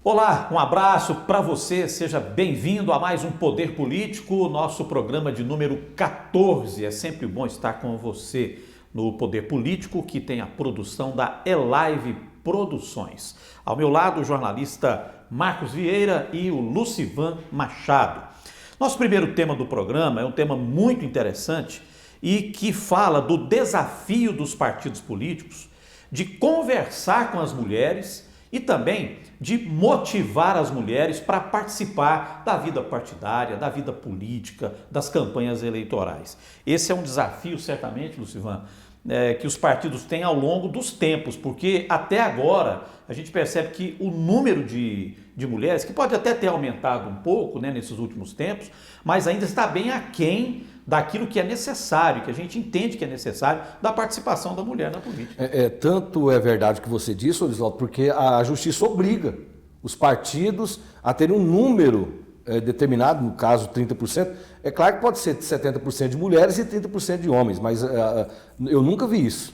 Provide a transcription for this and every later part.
Olá, um abraço para você, seja bem-vindo a mais um Poder Político, nosso programa de número 14. É sempre bom estar com você no Poder Político, que tem a produção da Elive Produções. Ao meu lado, o jornalista Marcos Vieira e o Lucivan Machado. Nosso primeiro tema do programa é um tema muito interessante e que fala do desafio dos partidos políticos de conversar com as mulheres e também de motivar as mulheres para participar da vida partidária, da vida política, das campanhas eleitorais. Esse é um desafio, certamente, Lucivan, que os partidos têm ao longo dos tempos, porque até agora a gente percebe que o número de mulheres, que pode até ter aumentado um pouco, nesses últimos tempos, mas ainda está bem aquém daquilo que é necessário, que a gente entende que é necessário, da participação da mulher na política. Tanto é verdade o que você disse, Olisvaldo, porque a justiça obriga os partidos a terem um número determinado, no caso 30%. É claro que pode ser 70% de mulheres e 30% de homens, mas eu nunca vi isso,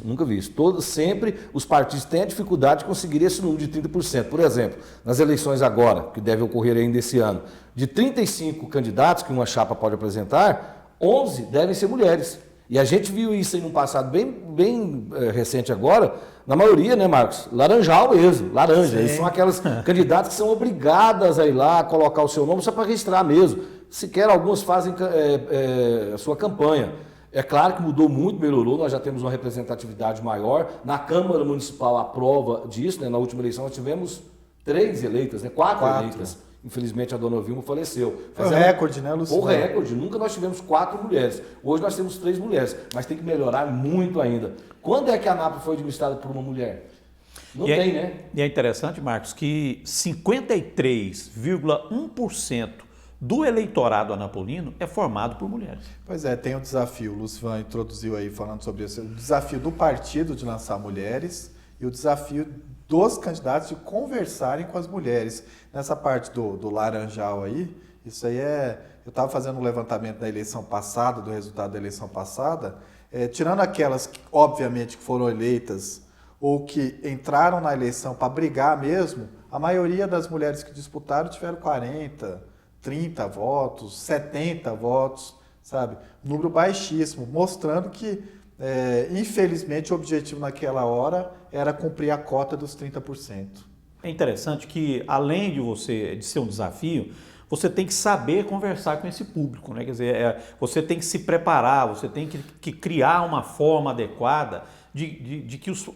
sempre os partidos têm a dificuldade de conseguir esse número de 30%. Por exemplo, nas eleições agora, que devem ocorrer ainda esse ano, de 35 candidatos que uma chapa pode apresentar, 11 devem ser mulheres. E a gente viu isso aí num passado bem recente agora, na maioria, né, Marcos? Laranjal mesmo, laranja. Eles são aquelas candidatas que são obrigadas a ir lá, colocar o seu nome só para registrar mesmo. Sequer alguns fazem a sua campanha. É claro que mudou muito, melhorou, nós já temos uma representatividade maior. Na Câmara Municipal, a prova disso, na última eleição nós tivemos 3 eleitas, quatro eleitas. Infelizmente a dona Vilma faleceu. Foi recorde, né, Luciano? Foi recorde. Nunca nós tivemos 4 mulheres. Hoje nós temos 3 mulheres, mas tem que melhorar muito ainda. Quando é que a ANAP foi administrada por uma mulher? Não tem, né? E é interessante, Marcos, que 53,1% do eleitorado anapolino é formado por mulheres. Pois é, tem o desafio, o Lucivan introduziu aí falando sobre isso, o desafio do partido de lançar mulheres e o desafio dos candidatos de conversarem com as mulheres. Nessa parte do laranjal aí, isso aí eu estava fazendo um levantamento da eleição passada, do resultado da eleição passada, tirando aquelas que, obviamente, que foram eleitas ou que entraram na eleição para brigar mesmo, a maioria das mulheres que disputaram tiveram 40, 30 votos, 70 votos, sabe? Um número baixíssimo, mostrando que infelizmente, o objetivo naquela hora era cumprir a cota dos 30%. É interessante que, além de ser um desafio, você tem que saber conversar com esse público, né? Quer dizer, você tem que se preparar, você tem que criar uma forma adequada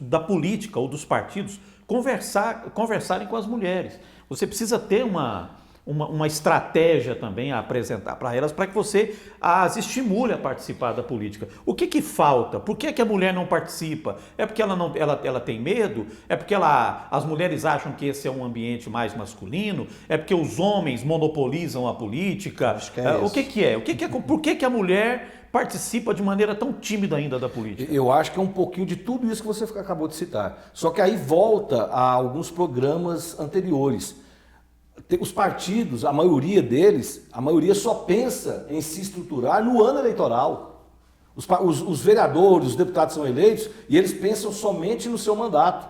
da política ou dos partidos conversarem com as mulheres. Você precisa ter uma estratégia também a apresentar para elas, para que você as estimule a participar da política. O que falta? Por que a mulher não participa? É porque ela tem medo? É porque as mulheres acham que esse é um ambiente mais masculino? É porque os homens monopolizam a política? Acho que é isso. O que é? Por que a mulher participa de maneira tão tímida ainda da política? Eu acho que é um pouquinho de tudo isso que você acabou de citar. Só que aí volta a alguns programas anteriores. Os partidos, a maioria só pensa em se estruturar no ano eleitoral. Os vereadores, os deputados são eleitos e eles pensam somente no seu mandato.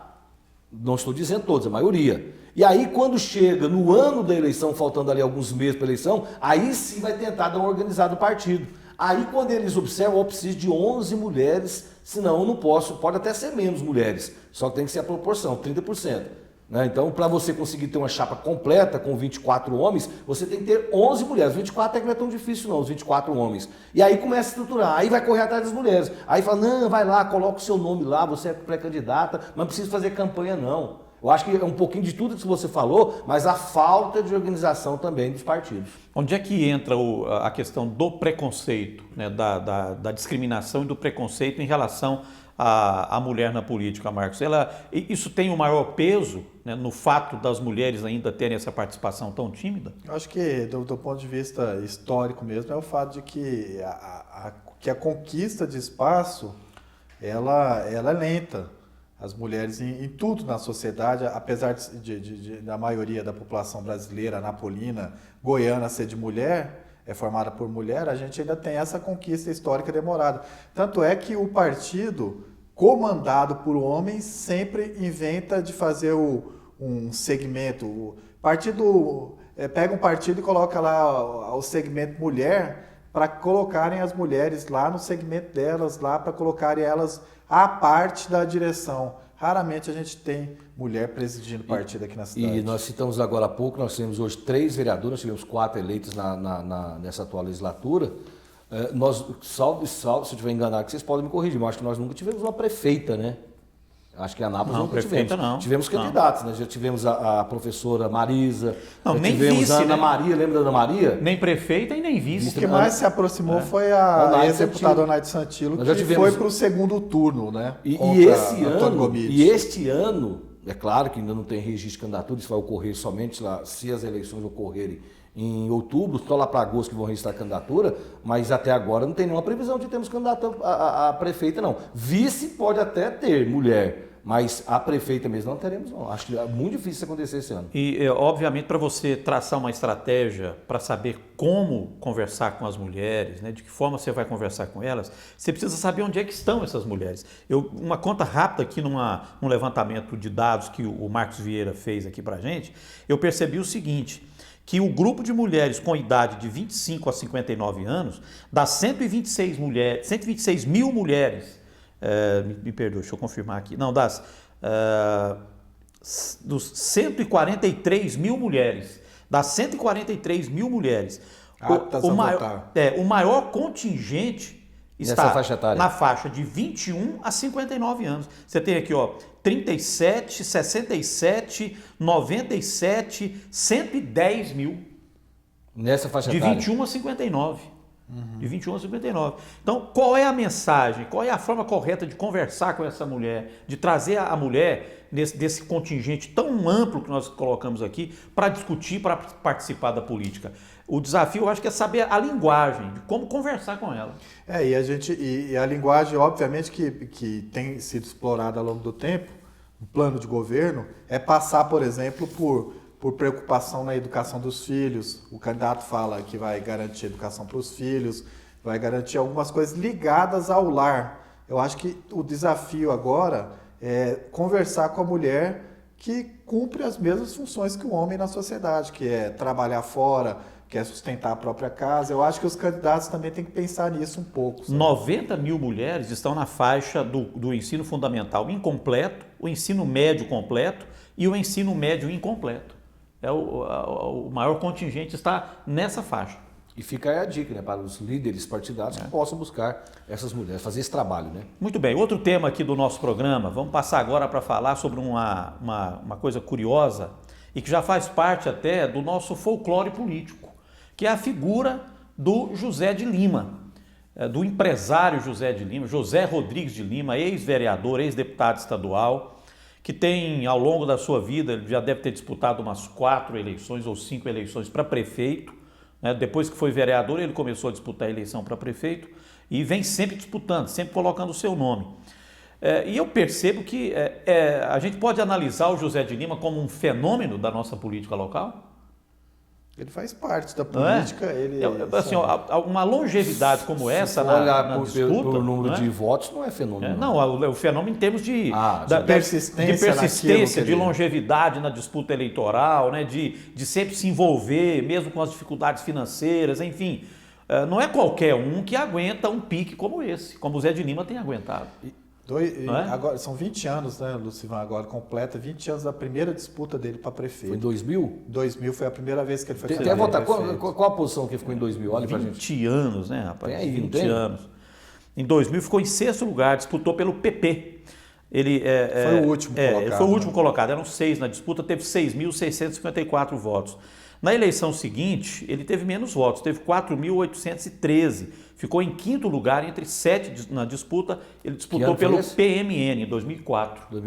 Não estou dizendo todos, a maioria. E aí, quando chega no ano da eleição, faltando ali alguns meses para a eleição, aí sim vai tentar dar uma organizada no partido. Aí, quando eles observam, eu preciso de 11 mulheres, senão eu não posso, pode até ser menos mulheres, só que tem que ser a proporção, 30%. Então, para você conseguir ter uma chapa completa com 24 homens, você tem que ter 11 mulheres. 24 não é tão difícil não, os 24 homens. E aí começa a estruturar, aí vai correr atrás das mulheres. Aí fala, não, vai lá, coloca o seu nome lá, você é pré-candidata, mas não precisa fazer campanha não. Eu acho que é um pouquinho de tudo que você falou, mas a falta de organização também dos partidos. Onde é que entra a questão do preconceito, da discriminação e do preconceito em relação à mulher na política, Marcos? Isso tem o maior peso, no fato das mulheres ainda terem essa participação tão tímida? Eu acho que, do ponto de vista histórico mesmo, é o fato de que a conquista de espaço ela é lenta. As mulheres em tudo na sociedade, apesar da maioria da população brasileira, anapolina, goiana ser de mulher, é formada por mulher, a gente ainda tem essa conquista histórica demorada. Tanto é que o partido, comandado por homens, sempre inventa de fazer um segmento, partido pega um partido e coloca lá o segmento mulher para colocarem as mulheres lá no segmento delas, lá para colocarem elas à parte da direção. Raramente a gente tem mulher presidindo partido aqui na cidade. E nós citamos agora há pouco, nós temos hoje 3 vereadores, nós tivemos 4 eleitos nessa atual legislatura. Nós, salve, se eu estiver enganado, que vocês podem me corrigir, mas acho que nós nunca tivemos uma prefeita, né? Acho que a Anápolis nunca tivemos. Não. Tivemos candidatos, né? Já tivemos a professora Marisa, não, nem tivemos vice, a Ana né? Maria, lembra da Ana Maria? Nem prefeita e nem vice. O que mais se aproximou foi a ex-deputada Onaide Santilo, que foi para o segundo turno, né? E este ano, é claro que ainda não tem registro de candidatura, isso vai ocorrer somente lá, se as eleições ocorrerem em outubro, só lá para agosto que vão registrar a candidatura, mas até agora não tem nenhuma previsão de termos candidato a prefeita, não. Vice pode até ter mulher, mas a prefeita mesmo não teremos, não. Acho que é muito difícil isso acontecer esse ano. E, obviamente, para você traçar uma estratégia para saber como conversar com as mulheres, né, de que forma você vai conversar com elas, você precisa saber onde é que estão essas mulheres. Uma conta rápida aqui num levantamento de dados que o Marcos Vieira fez aqui para a gente, eu percebi o seguinte, que o grupo de mulheres com idade de 25 a 59 anos, das 126 mil mulheres, me perdoe, deixa eu confirmar aqui, não, dos 143 mil mulheres, o maior contingente está na faixa de 21 a 59 anos. Você tem aqui, 37, 67, 97, 110 mil. Nessa faixa de etária. 21 a 59. De 21 a 59. Então, qual é a mensagem? Qual é a forma correta de conversar com essa mulher? De trazer a mulher desse contingente tão amplo que nós colocamos aqui para discutir, para participar da política? O desafio, eu acho que é saber a linguagem, de como conversar com ela. E a linguagem, obviamente, que tem sido explorada ao longo do tempo, no plano de governo, é passar, por exemplo, por preocupação na educação dos filhos. O candidato fala que vai garantir educação para os filhos, vai garantir algumas coisas ligadas ao lar. Eu acho que o desafio agora é conversar com a mulher que cumpre as mesmas funções que o homem na sociedade, que é trabalhar fora, que é sustentar a própria casa. Eu acho que os candidatos também têm que pensar nisso um pouco. Sabe? 90 mil mulheres estão na faixa do ensino fundamental incompleto, o ensino médio completo e o ensino médio incompleto. O maior contingente está nessa faixa. E fica aí a dica, né, para os líderes partidários que possam buscar essas mulheres, fazer esse trabalho, né? Muito bem, outro tema aqui do nosso programa, vamos passar agora para falar sobre uma coisa curiosa e que já faz parte até do nosso folclore político, que é a figura do José de Lima, do empresário José de Lima, José Rodrigues de Lima, ex-vereador, ex-deputado estadual, que tem, ao longo da sua vida, ele já deve ter disputado umas 4 eleições ou 5 eleições para prefeito. Né? Depois que foi vereador, ele começou a disputar a eleição para prefeito e vem sempre disputando, sempre colocando o seu nome. E eu percebo que a gente pode analisar o José de Lima como um fenômeno da nossa política local. Ele faz parte da política. Uma longevidade como essa na disputa... Pelo número de votos não é fenômeno. Não, o fenômeno em termos de persistência, de longevidade na disputa eleitoral, né, de sempre se envolver, mesmo com as dificuldades financeiras, enfim. Não é qualquer um que aguenta um pique como esse, como o Zé de Lima tem aguentado. Agora, são 20 anos, né, Lucivan, agora completa 20 anos da primeira disputa dele para prefeito. Foi em 2000? 2000 foi a primeira vez que ele foi candidato. Qual a posição que ficou em 2000? Olha pra gente. 20 anos, né, rapaz? Tem aí, 20 anos. Em 2000 ficou em 6º lugar, disputou pelo PP. Ele foi o último colocado. Ele foi o último colocado, eram 6 na disputa, teve 6.654 votos. Na eleição seguinte, ele teve menos votos, teve 4.813. Ficou em 5º lugar entre 7 na disputa. Ele disputou pelo PMN em 2004.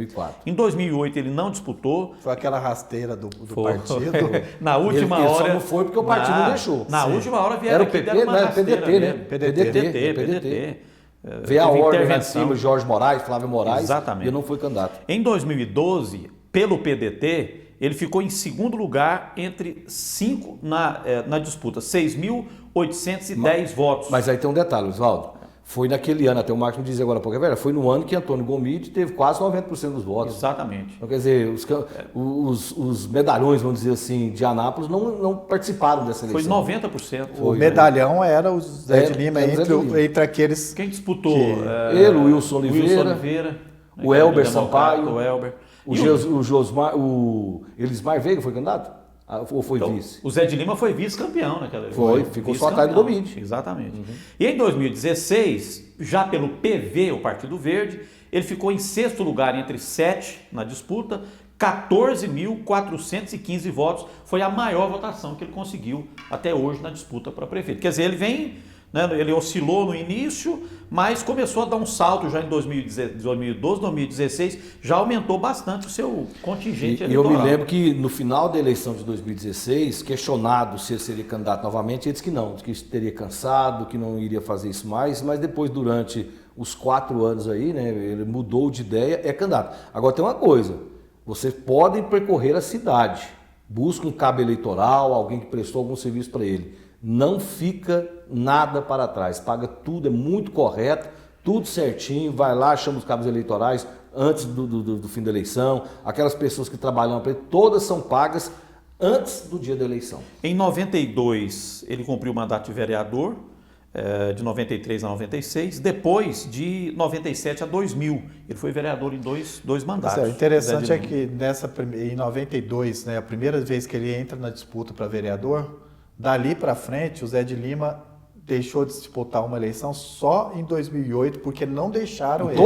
Em 2008 ele não disputou. Foi aquela rasteira do partido. Na última hora. Só não foi porque o partido não deixou. Na última hora vieram aqui, deram uma rasteira. PDT, né? PDT. Veio a ordem lá de cima, Jorge Moraes, Flávio Moraes. Exatamente. E não foi candidato. Em 2012, pelo PDT, ele ficou em 2º lugar entre 5 na disputa, 6.810 votos. Mas aí tem um detalhe, Oswaldo. Foi naquele ano, até o Marcos me dizia agora há pouco, foi no ano que Antônio Gomide teve quase 90% dos votos. Exatamente. Então, quer dizer, os medalhões, vamos dizer assim, de Anápolis não participaram dessa eleição. Foi 90%. O medalhão era o Zé de Lima, entre aqueles... Quem disputou? Ele, o Wilson Oliveira, o Elber Sampaio, o Elber. O Josmar, o Elismar Veiga foi candidato? Ou foi então, vice? O Zé de Lima foi vice-campeão naquela Foi, ficou só atrás do Gomide. Exatamente. E em 2016, já pelo PV, o Partido Verde, ele ficou em sexto lugar entre 7 na disputa, 14.415 votos. Foi a maior votação que ele conseguiu até hoje na disputa para prefeito. Quer dizer, ele vem... Ele oscilou no início, mas começou a dar um salto já em 2012, 2016, já aumentou bastante o seu contingente eleitoral. E eu me lembro que no final da eleição de 2016, questionado se ele seria candidato novamente, ele disse que não, que teria cansado, que não iria fazer isso mais, mas depois, durante os 4 anos aí, né, ele mudou de ideia, é candidato. Agora tem uma coisa, vocês podem percorrer a cidade, busca um cabo eleitoral, alguém que prestou algum serviço para ele. Não fica nada para trás, paga tudo, é muito correto, tudo certinho, vai lá, chama os cabos eleitorais antes do fim da eleição, aquelas pessoas que trabalham para ele, todas são pagas antes do dia da eleição. Em 92, ele cumpriu o mandato de vereador, de 93 a 96, depois de 97 a 2000, ele foi vereador em dois mandatos. O interessante é que em 92, né, a primeira vez que ele entra na disputa para vereador, dali para frente, o Zé de Lima deixou de disputar uma eleição só em 2008, porque não deixaram ele.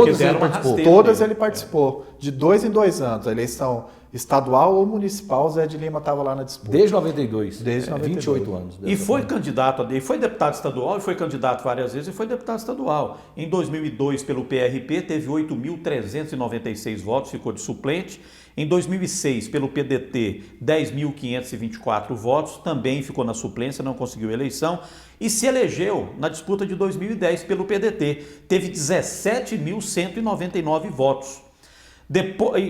Todas ele participou. De 2 em 2 anos. A eleição estadual ou municipal, o Zé de Lima estava lá na disputa. Desde 92. Desde 92. 28 anos. E foi candidato, ele foi deputado estadual, e foi candidato várias vezes e foi deputado estadual. Em 2002, pelo PRP, teve 8.396 votos, ficou de suplente. Em 2006, pelo PDT, 10.524 votos, também ficou na suplência, não conseguiu eleição. E se elegeu na disputa de 2010 pelo PDT, teve 17.199 votos.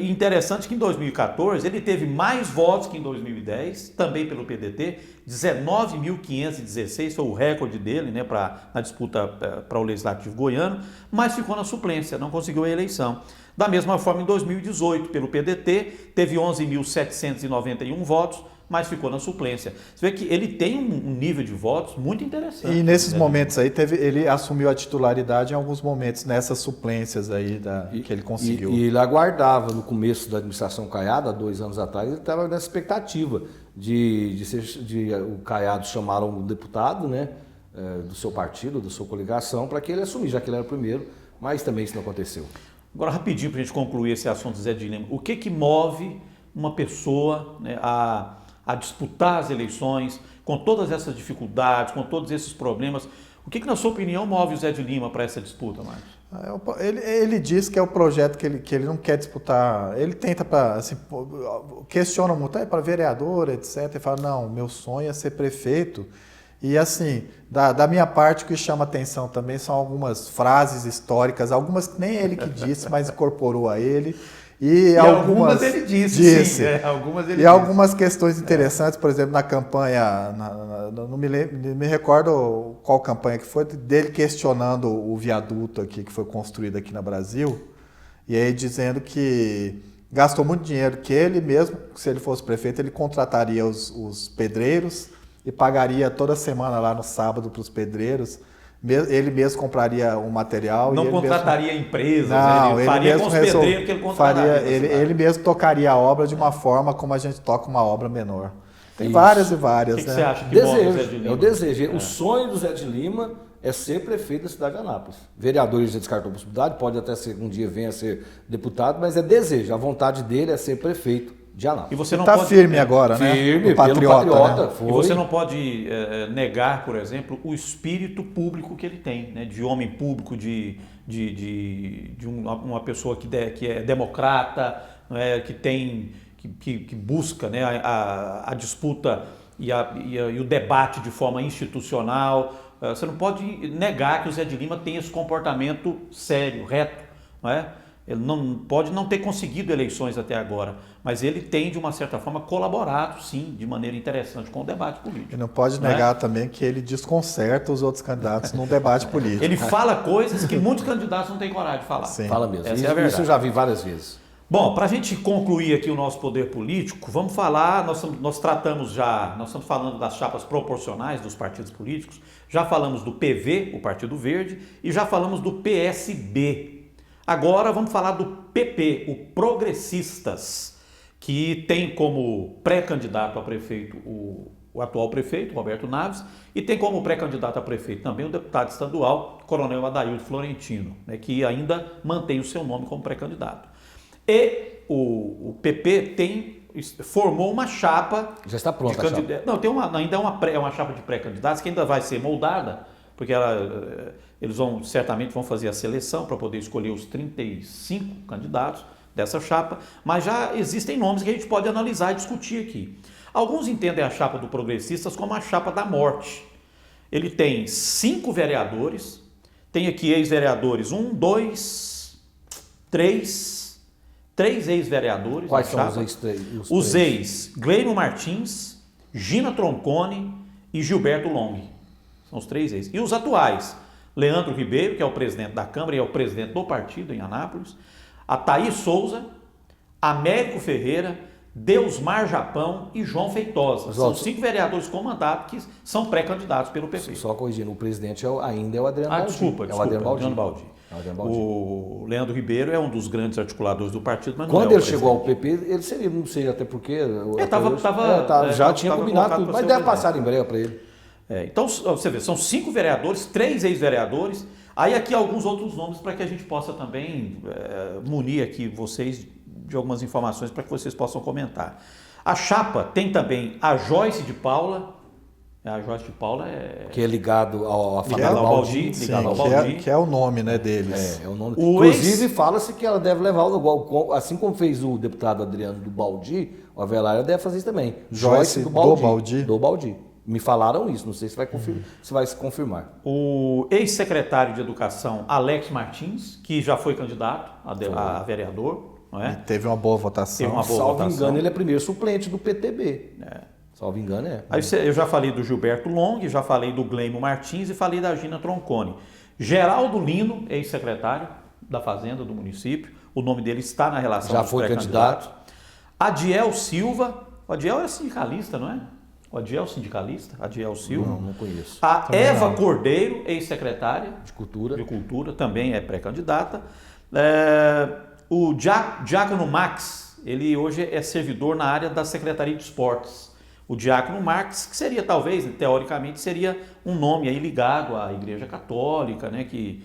Interessante que em 2014 ele teve mais votos que em 2010, também pelo PDT, 19.516, foi o recorde dele, né, na disputa para o Legislativo goiano, mas ficou na suplência, não conseguiu a eleição. Da mesma forma, em 2018, pelo PDT, teve 11.791 votos, mas ficou na suplência. Você vê que ele tem um nível de votos muito interessante. E nesses momentos aí, ele assumiu a titularidade em alguns momentos, nessas suplências aí que ele conseguiu. E ele aguardava, no começo da administração Caiado, há 2 anos atrás, ele estava nessa expectativa de o Caiado chamar um deputado, né, do seu partido, da sua coligação, para que ele assumisse, já que ele era o primeiro, mas também isso não aconteceu. Agora, rapidinho, para a gente concluir esse assunto, Zé de Lima, o que move uma pessoa, né, a disputar as eleições com todas essas dificuldades, com todos esses problemas? O que na sua opinião, move o Zé de Lima para essa disputa, Marcos? Ele diz que é o projeto que ele não quer disputar. Ele tenta, assim, questiona muito, para vereador, etc. Ele fala, não, meu sonho é ser prefeito. E assim, da minha parte, o que chama atenção também são algumas frases históricas, algumas que nem ele que disse, mas incorporou a ele. E algumas ele disse. Sim, algumas ele disse. Algumas questões interessantes, por exemplo, na campanha, não me recordo qual campanha que foi, dele questionando o viaduto aqui que foi construído aqui no Brasil, e aí dizendo que gastou muito dinheiro, que ele mesmo, se ele fosse prefeito, ele contrataria os pedreiros e pagaria toda semana lá no sábado para os pedreiros. Ele mesmo compraria o material. Não contrataria empresas, não, ele faria com os pedreiros que ele contrataria. Ele mesmo tocaria a obra de uma forma como a gente toca uma obra menor. Tem várias e várias. O que né? você acha que move o Zé de Lima? É o desejo. O sonho do Zé de Lima é ser prefeito da cidade de Anápolis. Vereador, ele já descartou a possibilidade, pode até ser um dia venha a ser deputado, mas é desejo. A vontade dele é ser prefeito de Anápolis. E você não está pode, firme agora, né? Firme, patriota. Né? E você não pode negar, por exemplo, o espírito público que ele tem, né? De homem público, de uma pessoa que é democrata, né? que busca, né? a disputa e o debate de forma institucional. Você não pode negar que o Zé de Lima tem esse comportamento sério, reto, não é? Ele não pode não ter conseguido eleições até agora, mas ele tem, de uma certa forma, colaborado, sim, de maneira interessante com o debate político. E não pode negar também que ele desconcerta os outros candidatos num debate político. Ele fala coisas que muitos candidatos não têm coragem de falar. Sim. Fala mesmo. Essa é a verdade. Isso eu já vi várias vezes. Bom, para a gente concluir aqui o nosso poder político, vamos falar, nós estamos falando das chapas proporcionais dos partidos políticos, já falamos do PV, o Partido Verde, e já falamos do PSB. Agora vamos falar do PP, o Progressistas, que tem como pré-candidato a prefeito o atual prefeito, Roberto Naves, e tem como pré-candidato a prefeito também o deputado estadual, Coronel Adaildo Florentino, né, que ainda mantém o seu nome como pré-candidato. E o PP formou uma chapa... Já está pronta a chapa. Não, ainda é uma chapa de pré-candidatos que ainda vai ser moldada, porque eles certamente vão fazer a seleção para poder escolher os 35 candidatos dessa chapa, mas já existem nomes que a gente pode analisar e discutir aqui. Alguns entendem a chapa do Progressistas como a chapa da morte. Ele tem 5 vereadores, tem aqui ex-vereadores, 1, 2, 3 ex-vereadores. Quais são os ex-3? Os ex, Gleino Martins, Gina Tronconi e Gilberto Long. São os 3 ex. E os atuais, Leandro Ribeiro, que é o presidente da Câmara e é o presidente do partido em Anápolis, a Thaís Souza, Américo Ferreira, Deusmar Japão e João Feitosa. São 5 vereadores com mandato que são pré-candidatos pelo PP. Só corrigindo, o presidente ainda é o Adriano Baldi. Desculpa, é o Adriano Baldi. O Leandro Ribeiro é um dos grandes articuladores do partido, mas quando não é ele chegou ao PP, ele seria, não sei até porque... já tinha combinado tudo, mas deve passar em breve para ele. Então, você vê, são 5 vereadores, 3 ex-vereadores, aí aqui alguns outros nomes para que a gente possa também munir aqui vocês de algumas informações para que vocês possam comentar. A chapa tem também a Joyce de Paula, que é ligado ao Baldi, que é o nome, né, deles. É o nome. Inclusive, fala-se que ela deve levar assim como fez o deputado Adriano do Baldi, o Avelar deve fazer isso também. Joyce do Baldi. Do Baldi. Me falaram isso, não sei se vai se confirmar. O ex-secretário de Educação, Alex Martins, que já foi candidato a vereador. Não é? E teve uma boa votação. Salvo engano, ele é primeiro suplente do PTB. Salvo engano, Aí eu já falei do Gilberto Long, já falei do Gleimo Martins e falei da Gina Tronconi. Geraldo Lino, ex-secretário da Fazenda do município, o nome dele está na relação já foi candidato. Adiel Silva, o Adiel é sindicalista, não é? O Adiel sindicalista, Adiel Silva. Não conheço. A Também Eva não. Cordeiro, ex-secretária De Cultura, também é pré-candidata. O Diácono Max, ele hoje é servidor na área da Secretaria de Esportes. O Diácono Max, que seria talvez, teoricamente, seria um nome aí ligado à Igreja Católica, né, que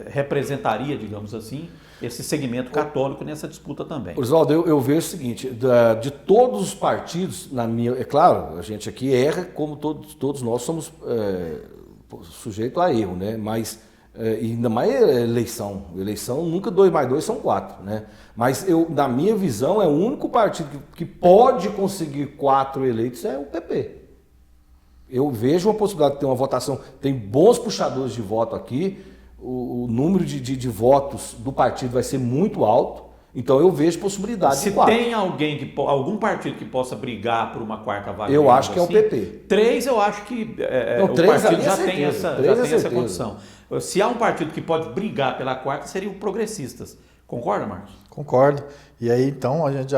representaria, digamos assim, esse segmento católico nessa disputa também. Oswaldo, eu vejo o seguinte, de todos os partidos, é claro, a gente aqui erra, como todos nós somos sujeitos a erro, né? Mas ainda mais eleição nunca 2 mais 2 são 4, né? Mas na minha visão, o único partido que pode conseguir 4 eleitos é o PP. Eu vejo uma possibilidade de ter uma votação, tem bons puxadores de voto aqui, o número de votos do partido vai ser muito alto, então eu vejo possibilidade de 4. Se tem algum partido que possa brigar por uma 4ª vaga, eu acho que assim, é o PP. 3 eu acho que o partido já tem essa condição. Se há um partido que pode brigar pela 4ª, seria o Progressistas. Concorda, Marcos? Concordo. E aí, então, a gente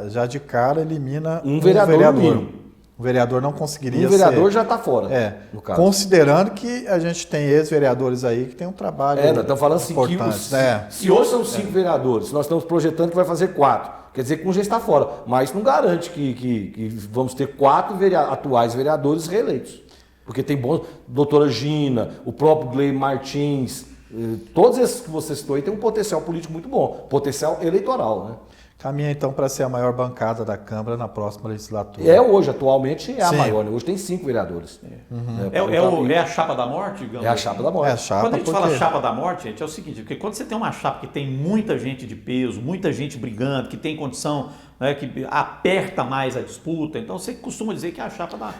já de cara elimina um vereador. O vereador não conseguiria ser. Um vereador já está fora, no caso. Considerando que a gente tem ex-vereadores aí que tem um trabalho nós estamos falando assim, se hoje são 5 vereadores, nós estamos projetando que vai fazer 4. Quer dizer que um já está fora. Mas não garante que vamos ter 4 atuais vereadores reeleitos. Porque tem bons... Doutora Gina, o próprio Gleimo Martins, todos esses que você citou aí têm um potencial político muito bom. Potencial eleitoral, né? Caminha então para ser a maior bancada da Câmara na próxima legislatura. Hoje, atualmente, a maior. Né? Hoje tem 5 vereadores. É a chapa da morte, digamos? É a chapa da morte. Quando a gente fala chapa da morte, gente, é o seguinte, porque quando você tem uma chapa que tem muita gente de peso, muita gente brigando, que tem condição, né, que aperta mais a disputa, então você costuma dizer que é a chapa da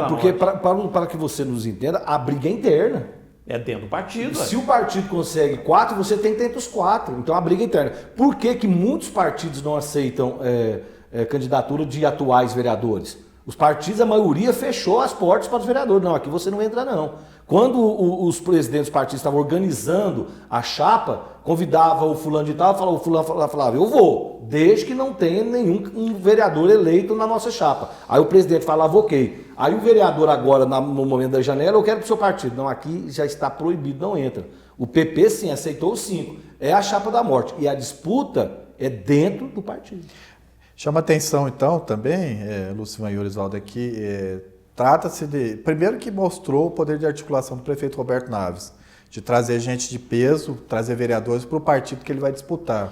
Porque para que você nos entenda, a briga é interna. É dentro do partido. Se o partido consegue 4, você tem que ter entre os 4. Então, a briga interna. Por que que muitos partidos não aceitam candidatura de atuais vereadores? Os partidos, a maioria, fechou as portas para os vereadores. Não, aqui você não entra, não. Quando os presidentes dos partidos estavam organizando a chapa, convidava o fulano de tal, o fulano falava, eu vou, desde que não tenha nenhum vereador eleito na nossa chapa. Aí o presidente falava, ok. Aí o vereador agora, no momento da janela, eu quero para o seu partido. Não, aqui já está proibido, não entra. O PP, sim, aceitou os 5. É a chapa da morte. E a disputa é dentro do partido. Chama atenção, então, também, Lucivan e Orisvaldo, aqui, trata-se de... Primeiro que mostrou o poder de articulação do prefeito Roberto Naves, de trazer gente de peso, trazer vereadores para o partido que ele vai disputar.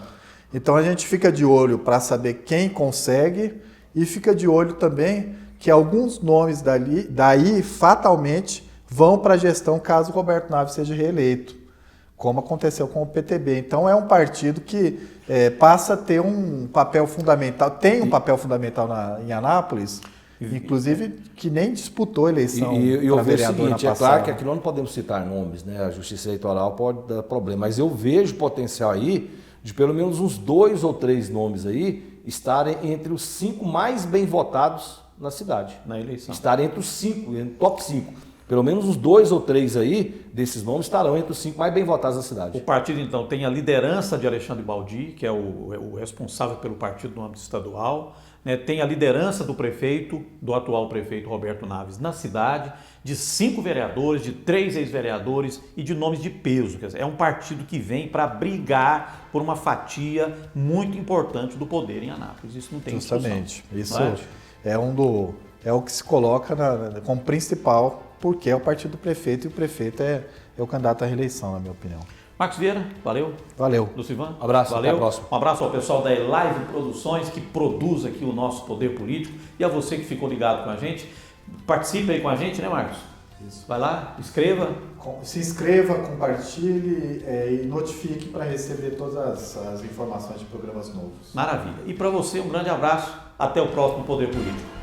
Então, a gente fica de olho para saber quem consegue e fica de olho também que alguns nomes daí fatalmente, vão para a gestão caso o Roberto Naves seja reeleito, como aconteceu com o PTB. Então, é um partido que passa a ter um papel fundamental, tem um papel fundamental em Anápolis, inclusive que nem disputou a eleição para vereador na passada. É claro que aqui nós não podemos citar nomes, né? A Justiça Eleitoral pode dar problema, mas eu vejo potencial aí de pelo menos uns 2 ou 3 nomes aí estarem entre os 5 mais bem votados na cidade. Na eleição. Estarem entre os 5, top 5. Pelo menos uns 2 ou 3 aí, desses nomes, estarão entre os 5 mais bem votados da cidade. O partido, então, tem a liderança de Alexandre Baldi, que é o responsável pelo partido no âmbito estadual, né? Tem a liderança do prefeito, do atual prefeito Roberto Naves, na cidade, de 5 vereadores, de 3 ex-vereadores e de nomes de peso. Quer dizer, é um partido que vem para brigar por uma fatia muito importante do poder em Anápolis. Isso não tem Justamente. Discussão. Isso é o que se coloca como principal, porque é o partido do prefeito e o prefeito é o candidato à reeleição, na minha opinião. Marcos Vieira, valeu. Valeu. Lucivan, abraço, valeu. Até a próxima. Um abraço ao pessoal da Live Produções, que produz aqui o nosso Poder Político, e a você que ficou ligado com a gente. Participe aí com a gente, né, Marcos? Isso. Vai lá, escreva. Se inscreva, compartilhe e notifique para receber todas as informações de programas novos. Maravilha. E para você, um grande abraço. Até o próximo Poder Político.